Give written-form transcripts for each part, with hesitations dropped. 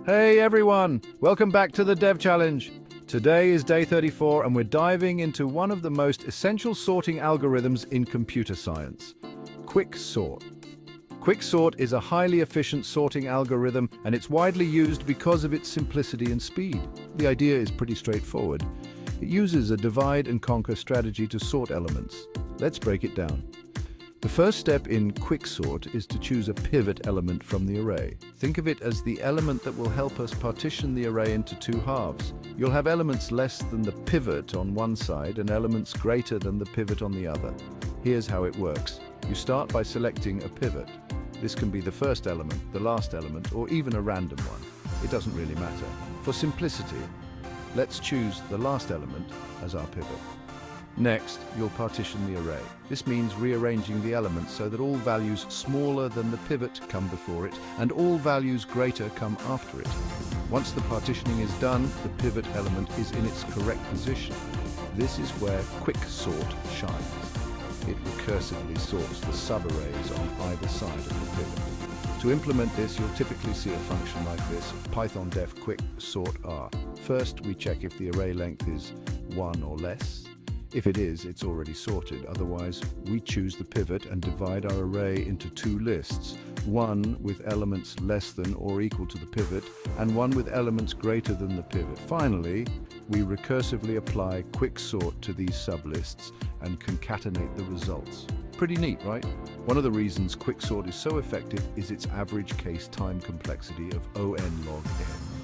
Hey everyone, welcome back to the Dev Challenge. Today is day 34 and we're diving into one of the most essential sorting algorithms in computer science, quicksort. Quicksort is a highly efficient sorting algorithm and it's widely used because of its simplicity and speed. The idea is pretty straightforward. It uses a divide and conquer strategy to sort elements. Let's break it down. The first step in quicksort is to choose a pivot element from the array. Think of it as the element that will help us partition the array into two halves. You'll have elements less than the pivot on one side and elements greater than the pivot on the other. Here's how it works. You start by selecting a pivot. This can be the first element, the last element, or even a random one. It doesn't really matter. For simplicity, let's choose the last element as our pivot. Next, you'll partition the array. This means rearranging the elements so that all values smaller than the pivot come before it, and all values greater come after it. Once the partitioning is done, the pivot element is in its correct position. This is where quicksort shines. It recursively sorts the subarrays on either side of the pivot. To implement this, you'll typically see a function like this, Python def quicksort r. First, we check if the array length is 1 or less. If it is, it's already sorted. Otherwise, we choose the pivot and divide our array into two lists, one with elements less than or equal to the pivot, and one with elements greater than the pivot. Finally, we recursively apply quicksort to these sublists and concatenate the results. Pretty neat, right? One of the reasons quicksort is so effective is its average case time complexity of O n log n.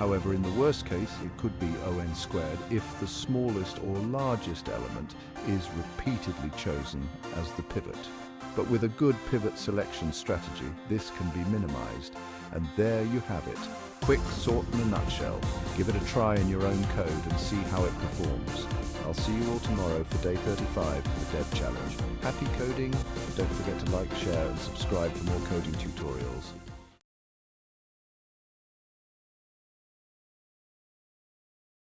However, in the worst case, it could be O(n) squared if the smallest or largest element is repeatedly chosen as the pivot. But with a good pivot selection strategy, this can be minimized. And there you have it. Quicksort in a nutshell. Give it a try in your own code and see how it performs. I'll see you all tomorrow for day 35 of the Dev Challenge. Happy coding! Don't forget to like, share and subscribe for more coding tutorials.